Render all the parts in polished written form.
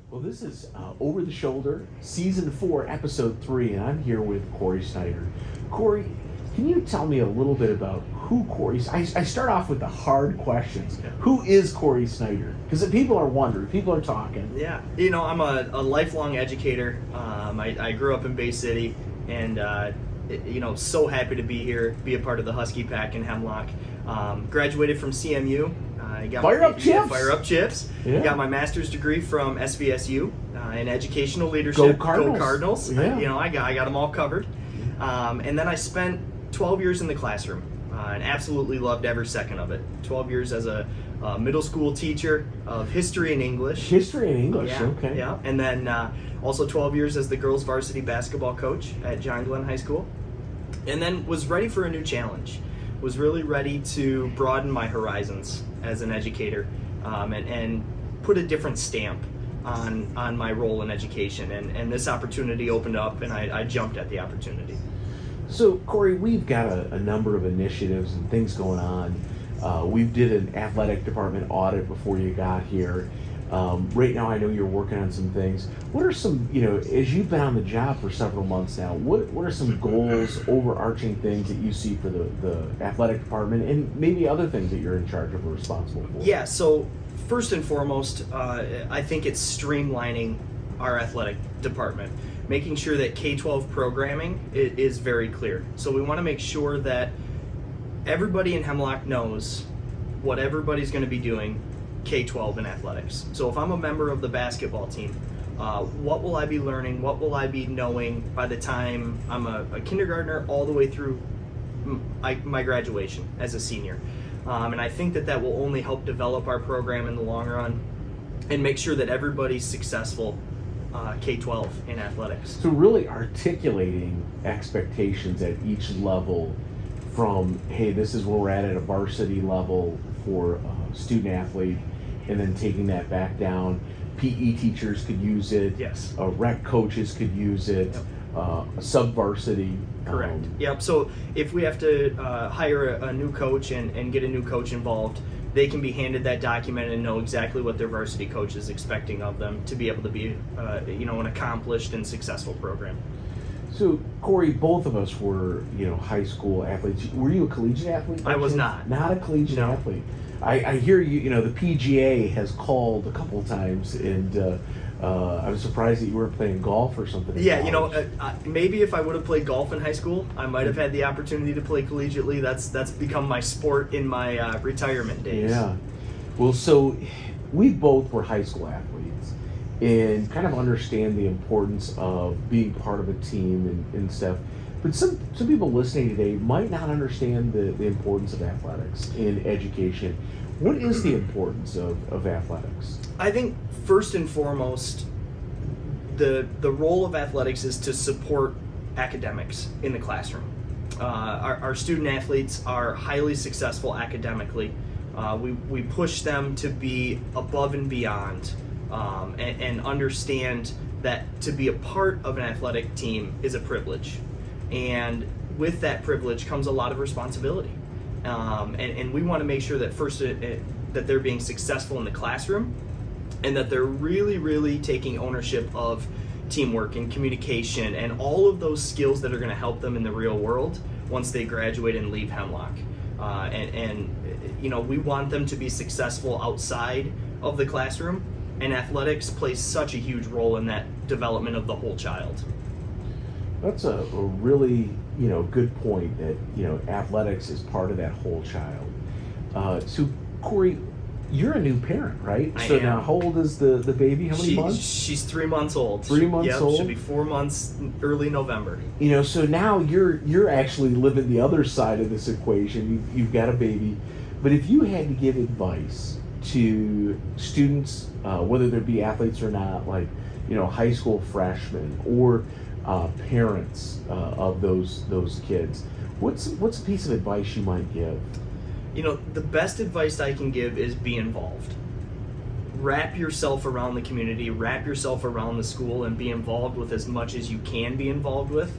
Well, this is Over the Shoulder, Season 4, Episode 3, and I'm here with Cory Snider. Cory, can you tell me a little bit about who Cory... I start off with the hard questions. Yeah. Who is Cory Snider? Because people are wondering, people are talking. Yeah, I'm a lifelong educator. I grew up in Bay City, and so happy to be here, be a part of the Husky Pack in Hemlock. Graduated from CMU. I got Fire up chips! Fire up chips. Yeah. Got my master's degree from SVSU in educational leadership. Go Cardinals! Yeah. I got them all covered. And then I spent 12 years in the classroom and absolutely loved every second of it. 12 years as a middle school teacher of history and English. History and English, Yeah, okay. yeah. And then also 12 years as the girls varsity basketball coach at John Glenn High School. And then was ready for a new challenge. Was really ready to broaden my horizons as an educator and put a different stamp on my role in education. And this opportunity opened up, and I jumped at the opportunity. So, Cory, we've got a number of initiatives and things going on. We did an athletic department audit before you got here. Right now, I know you're working on some things. What are some, as you've been on the job for several months now, what are some goals, overarching things that you see for the athletic department and maybe other things that you're in charge of or responsible for? Yeah, so first and foremost, I think it's streamlining our athletic department, making sure that K-12 programming is very clear. So we want to make sure that everybody in Hemlock knows what everybody's going to be doing K-12 in athletics. So if I'm a member of the basketball team, what will I be learning? What will I be knowing by the time I'm a kindergartner all the way through my graduation as a senior? And I think that will only help develop our program in the long run and make sure that everybody's successful K-12 in athletics. So really articulating expectations at each level from, hey, this is where we're at a varsity level for a student athlete, and then taking that back down. PE teachers could use it. Yes. Rec coaches could use it. Yep. Sub-varsity. Correct. Yep. So if we have to hire a new coach and get a new coach involved, they can be handed that document and know exactly what their varsity coach is expecting of them to be able to be, an accomplished and successful program. So, Cory, both of us were, high school athletes. Were you a collegiate athlete? I was not. Not a collegiate No. athlete. I hear you, the PGA has called a couple of times, and I was surprised that you weren't playing golf or something. Yeah, maybe if I would have played golf in high school, I might have had the opportunity to play collegiately. That's become my sport in my retirement days. Yeah. Well, so we both were high school athletes and kind of understand the importance of being part of a team and stuff. But some people listening today might not understand the importance of athletics in education. What is the importance of athletics? I think first and foremost, the role of athletics is to support academics in the classroom. Our student athletes are highly successful academically. We push them to be above and beyond and understand that to be a part of an athletic team is a privilege. And with that privilege comes a lot of responsibility. And we want to make sure that first that they're being successful in the classroom and that they're really, really taking ownership of teamwork and communication and all of those skills that are going to help them in the real world once they graduate and leave Hemlock. We want them to be successful outside of the classroom, and athletics plays such a huge role in that development of the whole child. That's a really good point that athletics is part of that whole child. So Cory, you're a new parent, right? I so am. Now how old is the baby? How many months? She's 3 months old. 3 months old. Should be 4 months early November. So now you're actually living the other side of this equation. You've got a baby, but if you had to give advice to students, whether they be athletes or not, like high school freshmen or parents of those kids, what's a piece of advice you might give? The best advice I can give is be involved. Wrap yourself around the community, wrap yourself around the school, and be involved with as much as you can be involved with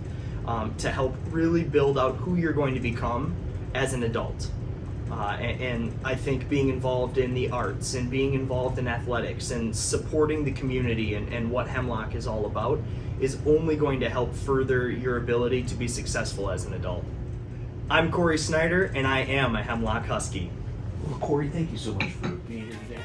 to help really build out who you're going to become as an adult. And I think being involved in the arts and being involved in athletics and supporting the community and what Hemlock is all about is only going to help further your ability to be successful as an adult. I'm Cory Snider, and I am a Hemlock Husky. Well, Cory, thank you so much for being here today.